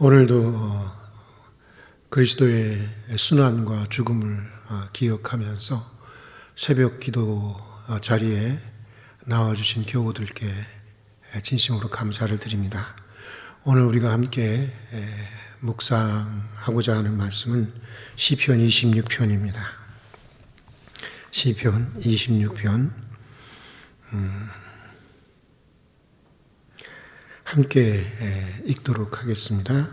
오늘도 그리스도의 순환과 죽음을 기억하면서 새벽 기도 자리에 나와주신 교우들께 진심으로 감사를 드립니다. 오늘 우리가 함께 묵상하고자 하는 말씀은 시편 26편입니다. 시편 26편 함께 읽도록 하겠습니다.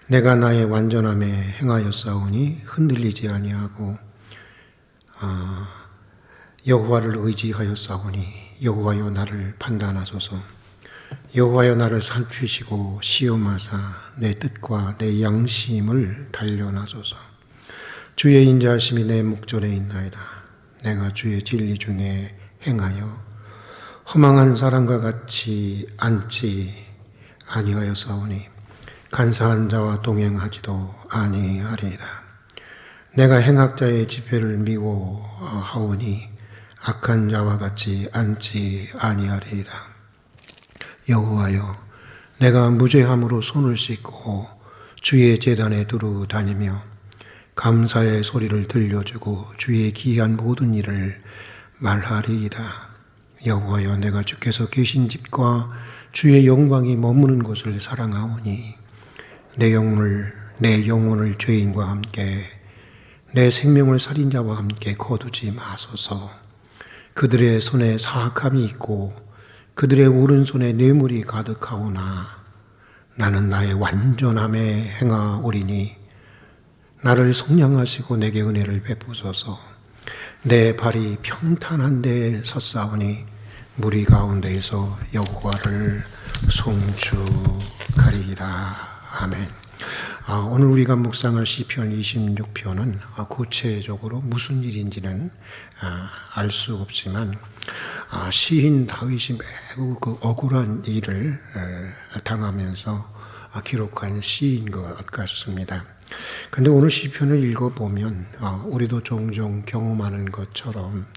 내가 나의 완전함에 행하였사오니 흔들리지 아니하고 여호와를 의지하였사오니 여호와여 나를 판단하소서. 여호와여 나를 살피시고 시험하사 내 뜻과 내 양심을 단련하소서. 주의 인자하심이 내 목전에 있나이다. 내가 주의 진리 중에 행하여 허망한 사람과 같이 앉지 아니하였사오니 간사한 자와 동행하지도 아니하리이다. 내가 행악자의 지폐를 미워하오니 악한 자와 같이 앉지 아니하리이다. 여호와여, 내가 무죄함으로 손을 씻고 주의 제단에 두루 다니며 감사의 소리를 들려주고 주의 기이한 모든 일을 말하리이다. 여호와여, 내가 주께서 계신 집과 주의 영광이 머무는 곳을 사랑하오니 내 영혼을 죄인과 함께 내 생명을 살인자와 함께 거두지 마소서. 그들의 손에 사악함이 있고 그들의 오른손에 뇌물이 가득하오나 나는 나의 완전함에 행하오리니 나를 속량하시고 내게 은혜를 베푸소서. 내 발이 평탄한 데에 섰사오니 무리 가운데에서 여호와를 송축하리이다. 아멘. 오늘 우리가 묵상할 시편 26편은 구체적으로 무슨 일인지는 알 수 없지만 시인 다윗이 매우 그 억울한 일을 당하면서 기록한 시인 것 같습니다. 그런데 오늘 시편을 읽어보면 우리도 종종 경험하는 것처럼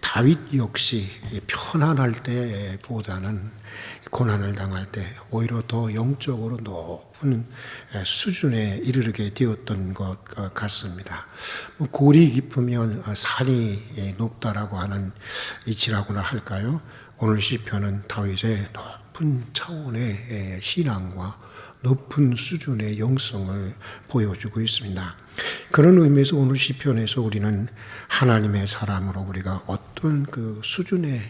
다윗 역시 편안할 때보다는 고난을 당할 때 오히려 더 영적으로 높은 수준에 이르게 되었던 것 같습니다. 골이 깊으면 산이 높다라고 하는 이치라고나 할까요? 오늘 시편은 다윗의 높은 차원의 신앙과 높은 수준의 영성을 보여주고 있습니다. 그런 의미에서 오늘 시편에서 우리는 하나님의 사람으로 우리가 어떤 그 수준의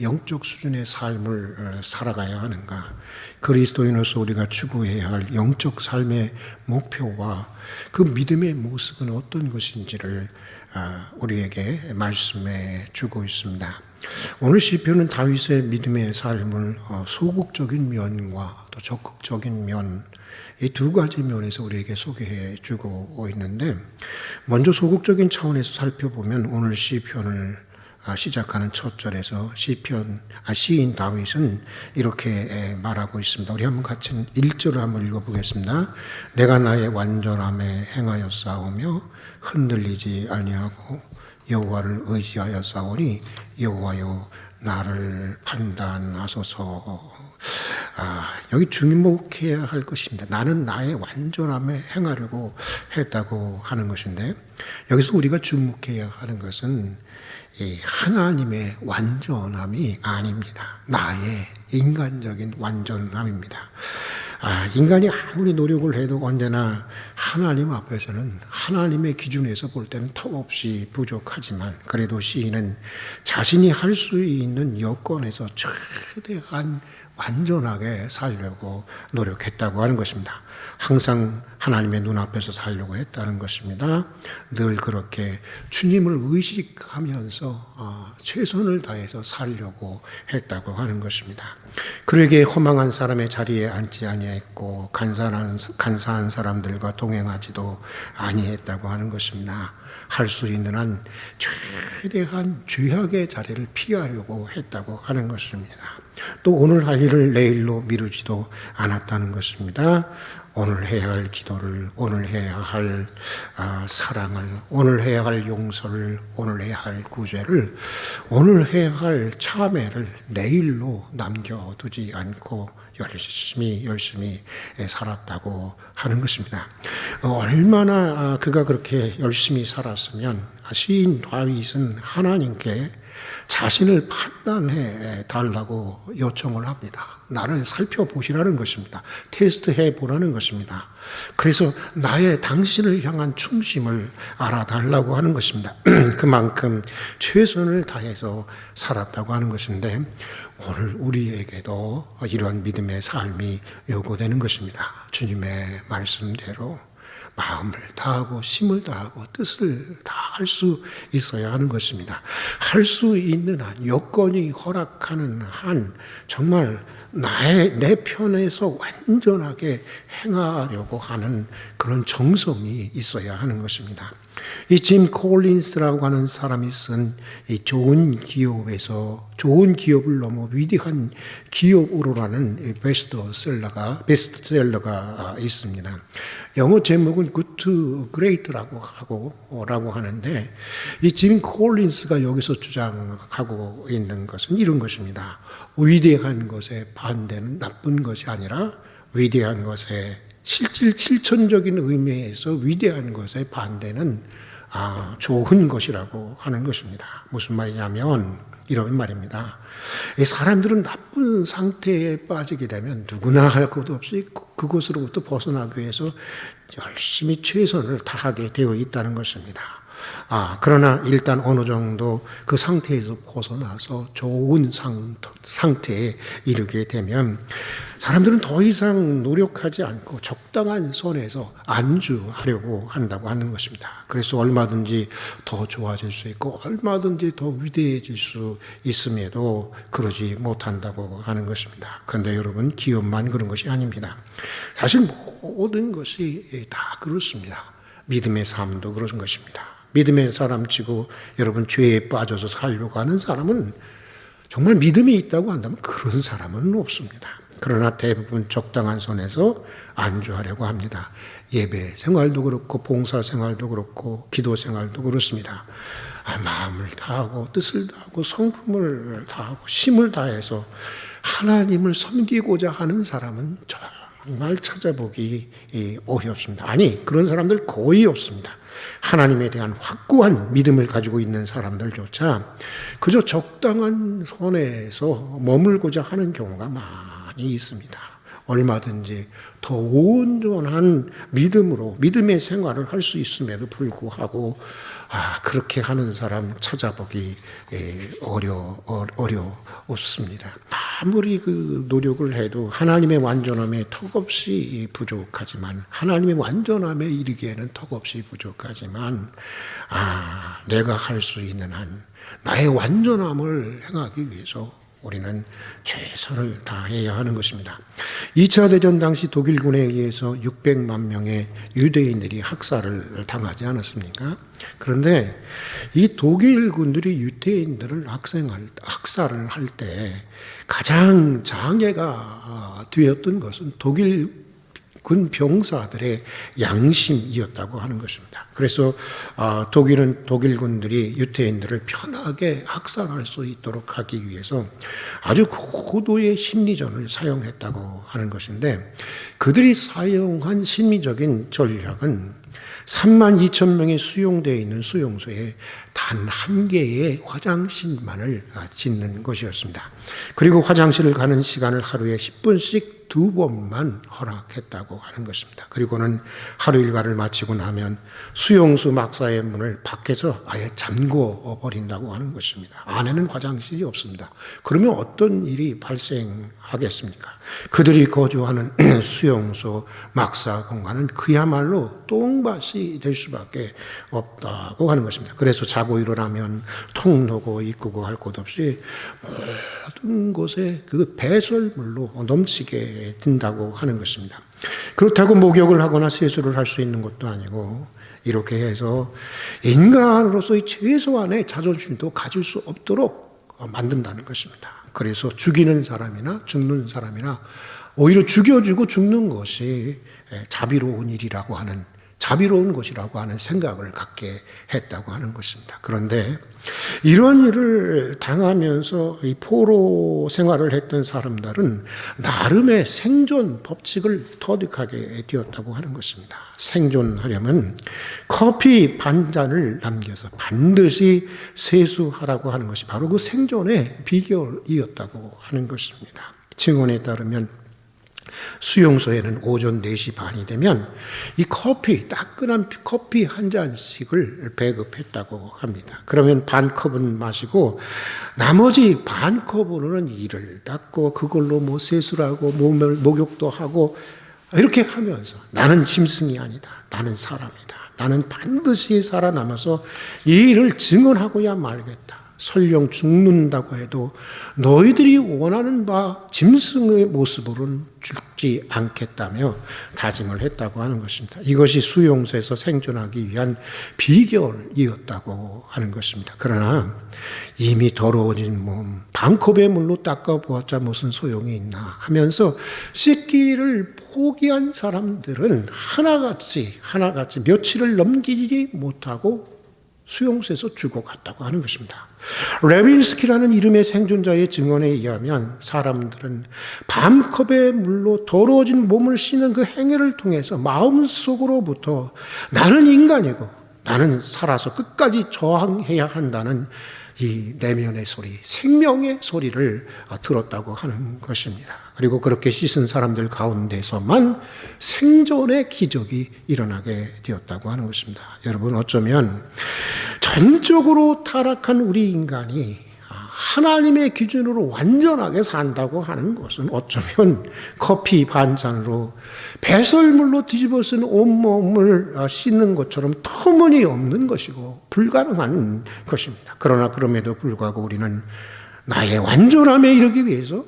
영적 수준의 삶을 살아가야 하는가, 그리스도인으로서 우리가 추구해야 할 영적 삶의 목표와 그 믿음의 모습은 어떤 것인지를 우리에게 말씀해 주고 있습니다. 오늘 시편은 다윗의 믿음의 삶을 소극적인 면과 또 적극적인 면, 이 두 가지 면에서 우리에게 소개해 주고 있는데, 먼저 소극적인 차원에서 살펴보면 오늘 시편을 시작하는 첫 절에서 시인 다윗은 이렇게 말하고 있습니다. 우리 한번 같이 1절을 한번 읽어보겠습니다. 내가 나의 완전함에 행하였사오며 흔들리지 아니하고 여호와를 의지하였사오니 여호와여 나를 판단하소서. 여기 주목해야 할 것입니다. 나는 나의 완전함에 행하려고 했다고 하는 것인데, 여기서 우리가 주목해야 하는 것은 하나님의 완전함이 아닙니다. 나의 인간적인 완전함입니다. 인간이 아무리 노력을 해도 언제나 하나님 앞에서는 하나님의 기준에서 볼 때는 턱없이 부족하지만, 그래도 시인은 자신이 할 수 있는 여건에서 최대한 완전하게 살려고 노력했다고 하는 것입니다. 항상 하나님의 눈앞에서 살려고 했다는 것입니다. 늘 그렇게 주님을 의식하면서 최선을 다해서 살려고 했다고 하는 것입니다. 그에게 허망한 사람의 자리에 앉지 아니했고 간사한 사람들과 동행하지도 아니했다고 하는 것입니다. 할 수 있는 한 최대한 죄악의 자리를 피하려고 했다고 하는 것입니다. 또 오늘 할 일을 내일로 미루지도 않았다는 것입니다. 오늘 해야 할 기도를, 오늘 해야 할 사랑을, 오늘 해야 할 용서를, 오늘 해야 할 구제를, 오늘 해야 할 참회를 내일로 남겨두지 않고 열심히 살았다고 하는 것입니다. 얼마나 그가 그렇게 열심히 살았으면 시인 다윗은 하나님께 자신을 판단해 달라고 요청을 합니다. 나를 살펴보시라는 것입니다. 테스트해 보라는 것입니다. 그래서 당신을 향한 충심을 알아달라고 하는 것입니다. 그만큼 최선을 다해서 살았다고 하는 것인데, 오늘 우리에게도 이러한 믿음의 삶이 요구되는 것입니다. 주님의 말씀대로 마음을 다하고 힘을 다하고 뜻을 다할 수 있어야 하는 것입니다. 할 수 있는 한, 여건이 허락하는 한 정말 내 편에서 완전하게 행하려고 하는 그런 정성이 있어야 하는 것입니다. 이 짐 콜린스라고 하는 사람이 쓴 이 좋은 기업을 넘어 위대한 기업으로라는 베스트셀러가 있습니다. 영어 제목은 Good to Great라고 하는데, 이 짐 콜린스가 여기서 주장하고 있는 것은 이런 것입니다. 위대한 것의 반대는 나쁜 것이 아니라, 위대한 것의 실천적인 의미에서 위대한 것의 반대는 좋은 것이라고 하는 것입니다. 무슨 말이냐면 이런 말입니다. 사람들은 나쁜 상태에 빠지게 되면 누구나 할 것 없이 그것으로부터 벗어나기 위해서 열심히 최선을 다하게 되어 있다는 것입니다. 그러나 일단 어느 정도 그 상태에서 벗어나서 좋은 상태에 이르게 되면 사람들은 더 이상 노력하지 않고 적당한 선에서 안주하려고 한다고 하는 것입니다. 그래서 얼마든지 더 좋아질 수 있고 얼마든지 더 위대해질 수 있음에도 그러지 못한다고 하는 것입니다. 그런데 여러분, 기업만 그런 것이 아닙니다. 사실 모든 것이 다 그렇습니다. 믿음의 삶도 그런 것입니다. 믿음의 사람치고 여러분 죄에 빠져서 살려고 하는 사람은 정말 믿음이 있다고 한다면 그런 사람은 없습니다. 그러나 대부분 적당한 선에서 안주하려고 합니다. 예배 생활도 그렇고 봉사 생활도 그렇고 기도 생활도 그렇습니다. 마음을 다하고 뜻을 다하고 성품을 다하고 힘을 다해서 하나님을 섬기고자 하는 사람은 정말 찾아보기 어렵습니다. 아니, 그런 사람들 거의 없습니다. 하나님에 대한 확고한 믿음을 가지고 있는 사람들조차 그저 적당한 선에서 머물고자 하는 경우가 많이 있습니다. 얼마든지 더 온전한 믿음으로 믿음의 생활을 할 수 있음에도 불구하고 그렇게 하는 사람 찾아보기 어렵습니다. 아무리 그 노력을 해도 하나님의 완전함에 턱없이 부족하지만, 하나님의 완전함에 이르기에는 턱없이 부족하지만, 내가 할 수 있는 한 나의 완전함을 행하기 위해서 우리는 최선을 다해야 하는 것입니다. 2차 대전 당시 독일군에 의해서 600만 명의 유대인들이 학살을 당하지 않았습니까? 그런데 이 독일군들이 유대인들을 학살을 할 때 가장 장애가 되었던 것은 독일군 병사들의 양심이었다고 하는 것입니다. 그래서 독일군들이 유대인들을 편하게 학살할 수 있도록 하기 위해서 아주 고도의 심리전을 사용했다고 하는 것인데, 그들이 사용한 심리적인 전략은 32,000명이 수용되어 있는 수용소에 단 한 개의 화장실만을 짓는 것이었습니다. 그리고 화장실을 가는 시간을 하루에 10분씩 2번만 허락했다고 하는 것입니다. 그리고는 하루 일과를 마치고 나면 수용소 막사의 문을 밖에서 아예 잠궈 버린다고 하는 것입니다. 안에는 화장실이 없습니다. 그러면 어떤 일이 발생하겠습니까? 그들이 거주하는 수용소 막사 공간은 그야말로 똥밭이 될 수밖에 없다고 하는 것입니다. 그래서 자고 일어나면 통로고 입구고 할 것 없이 모든 곳에 그 배설물로 넘치게 된다고 하는 것입니다. 그렇다고 목욕을 하거나 세수를 할 수 있는 것도 아니고, 이렇게 해서 인간으로서의 최소한의 자존심도 가질 수 없도록 만든다는 것입니다. 그래서 죽이는 사람이나 죽는 사람이나 오히려 죽여주고 죽는 것이 자비로운 일이라고 하는, 자비로운 것이라고 하는 생각을 갖게 했다고 하는 것입니다. 그런데 이런 일을 당하면서 이 포로 생활을 했던 사람들은 나름의 생존 법칙을 터득하게 되었다고 하는 것입니다. 생존하려면 커피 반 잔을 남겨서 반드시 세수하라고 하는 것이 바로 그 생존의 비결이었다고 하는 것입니다. 증언에 따르면 수용소에는 오전 4시 반이 되면 이 따끈한 커피 한 잔씩을 배급했다고 합니다. 그러면 반 컵은 마시고 나머지 반 컵으로는 이를 닦고 그걸로 뭐 세수를 하고 몸을 목욕도 하고 이렇게 하면서 나는 짐승이 아니다. 나는 사람이다. 나는 반드시 살아남아서 이 일을 증언하고야 말겠다. 설령 죽는다고 해도 너희들이 원하는 바 짐승의 모습으로는 죽지 않겠다며 다짐을 했다고 하는 것입니다. 이것이 수용소에서 생존하기 위한 비결이었다고 하는 것입니다. 그러나 이미 더러워진 몸 반컵의 물로 닦아보았자 무슨 소용이 있나 하면서 씻기를 포기한 사람들은 하나같이 며칠을 넘기지 못하고 수용소에서 죽어갔다고 하는 것입니다. 레빈스키라는 이름의 생존자의 증언에 의하면 사람들은 반컵의 물로 더러워진 몸을 씻는 그 행위를 통해서 마음속으로부터 나는 인간이고 나는 살아서 끝까지 저항해야 한다는 이 내면의 소리, 생명의 소리를 들었다고 하는 것입니다. 그리고 그렇게 씻은 사람들 가운데서만 생존의 기적이 일어나게 되었다고 하는 것입니다. 여러분, 어쩌면 전적으로 타락한 우리 인간이 하나님의 기준으로 완전하게 산다고 하는 것은 어쩌면 커피 반 잔으로 배설물로 뒤집어 쓴 온몸을 씻는 것처럼 터무니없는 것이고 불가능한 것입니다. 그러나 그럼에도 불구하고 우리는 나의 완전함에 이르기 위해서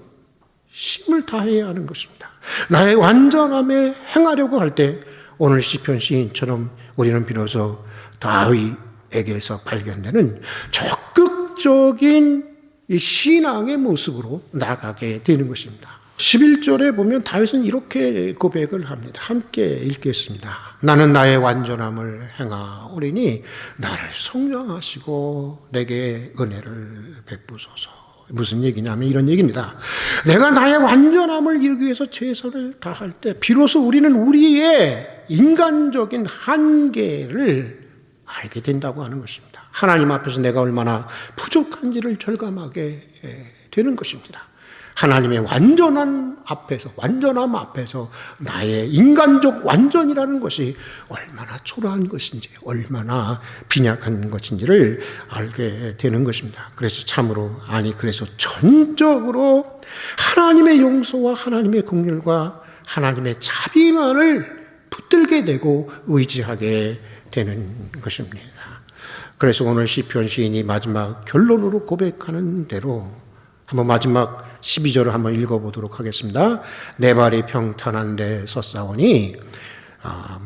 힘을 다해야 하는 것입니다. 나의 완전함에 행하려고 할 때 오늘 시편 시인처럼 우리는 비로소 다윗에게서 발견되는 적극적인 이 신앙의 모습으로 나가게 되는 것입니다. 11절에 보면 다윗은 이렇게 고백을 합니다. 함께 읽겠습니다. 나는 나의 완전함을 행하오리니 나를 성령하시고 내게 은혜를 베푸소서. 무슨 얘기냐면 이런 얘기입니다. 내가 나의 완전함을 이루기 위해서 최선을 다할 때 비로소 우리는 우리의 인간적인 한계를 알게 된다고 하는 것입니다. 하나님 앞에서 내가 얼마나 부족한지를 절감하게 되는 것입니다. 하나님의 완전함 앞에서 나의 인간적 완전이라는 것이 얼마나 초라한 것인지, 얼마나 빈약한 것인지를 알게 되는 것입니다. 그래서 그래서 전적으로 하나님의 용서와 하나님의 긍휼과 하나님의 자비만을 붙들게 되고 의지하게 되는 것입니다. 그래서 오늘 시편 시인이 마지막 결론으로 고백하는 대로 한번 마지막 12절을 한번 읽어보도록 하겠습니다. 내 발이 평탄한 데 섰사오니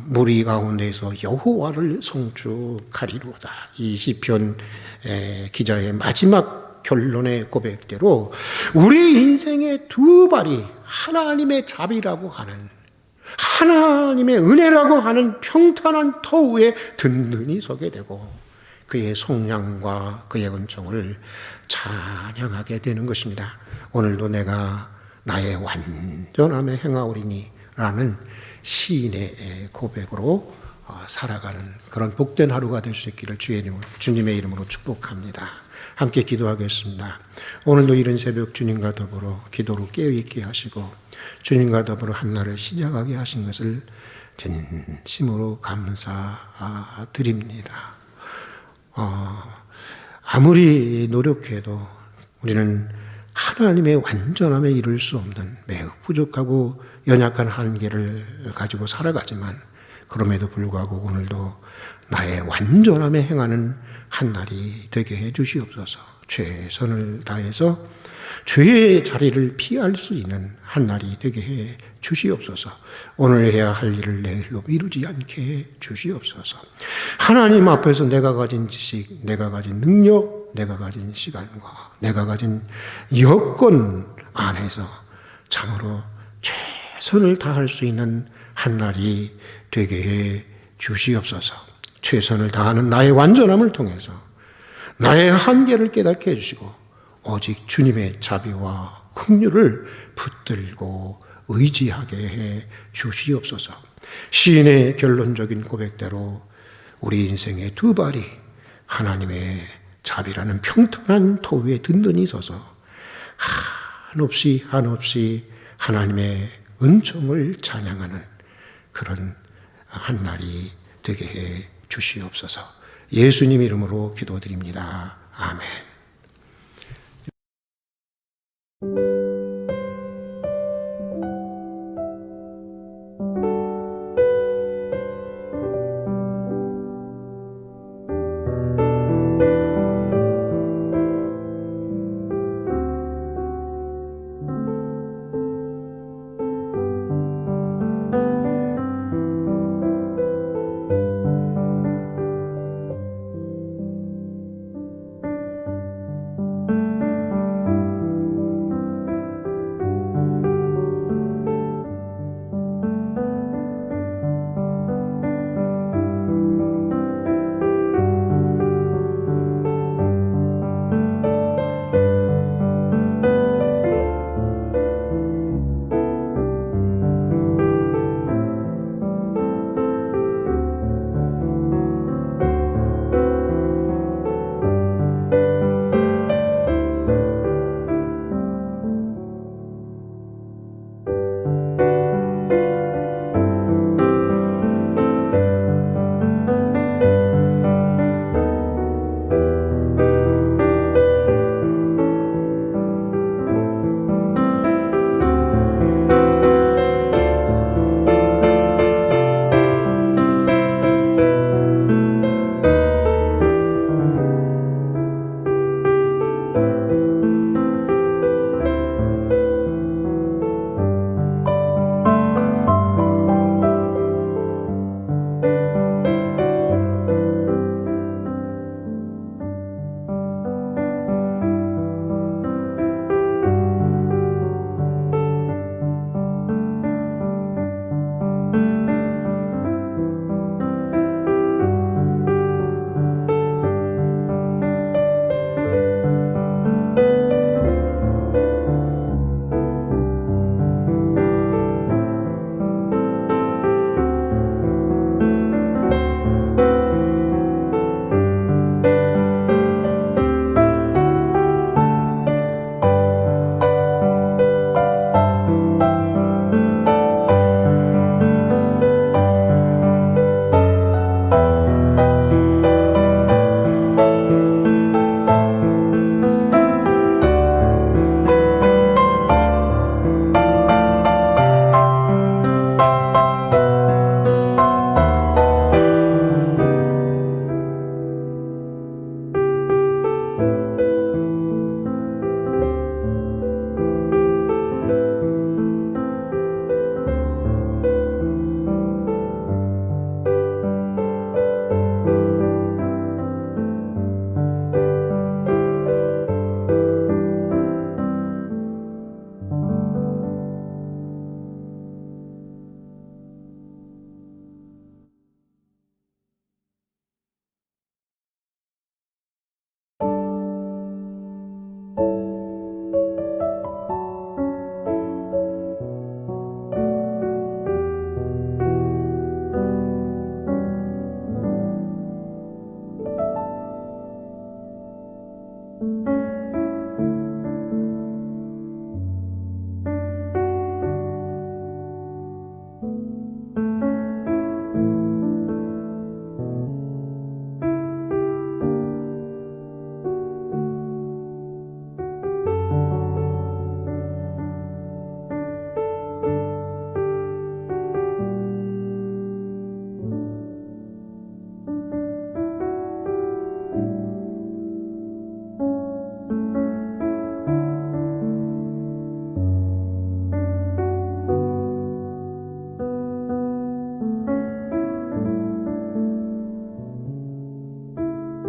무리 가운데서 여호와를 송축하리로다. 이 시편 기자의 마지막 결론의 고백대로 우리 인생의 두 발이 하나님의 자비라고 하는, 하나님의 은혜라고 하는 평탄한 터 위에 든든히 서게 되고 그의 속량과 그의 은총을 찬양하게 되는 것입니다. 오늘도 내가 나의 완전함에 행하오리니 라는 시인의 고백으로 살아가는 그런 복된 하루가 될 수 있기를 주님의 이름으로 축복합니다. 함께 기도하겠습니다. 오늘도 이른 새벽 주님과 더불어 기도로 깨어있게 하시고 주님과 더불어 한날을 시작하게 하신 것을 진심으로 감사드립니다. 아무리 노력해도 우리는 하나님의 완전함에 이룰 수 없는 매우 부족하고 연약한 한계를 가지고 살아가지만 그럼에도 불구하고 오늘도 나의 완전함에 행하는 한날이 되게 해 주시옵소서. 최선을 다해서 죄의 자리를 피할 수 있는 한날이 되게 해 주시옵소서. 오늘 해야 할 일을 내일로 미루지 않게 해 주시옵소서. 하나님 앞에서 내가 가진 지식, 내가 가진 능력, 내가 가진 시간과 내가 가진 여건 안에서 참으로 최선을 다할 수 있는 한 날이 되게 해 주시옵소서. 최선을 다하는 나의 완전함을 통해서 나의 한계를 깨닫게 해주시고 오직 주님의 자비와 긍휼을 붙들고 의지하게 해 주시옵소서. 시인의 결론적인 고백대로 우리 인생의 두 발이 하나님의 자비라는 평탄한 터 위에 든든히 서서 한없이 하나님의 은총을 찬양하는 그런 한 날이 되게 해 주시옵소서. 예수님 이름으로 기도드립니다. 아멘.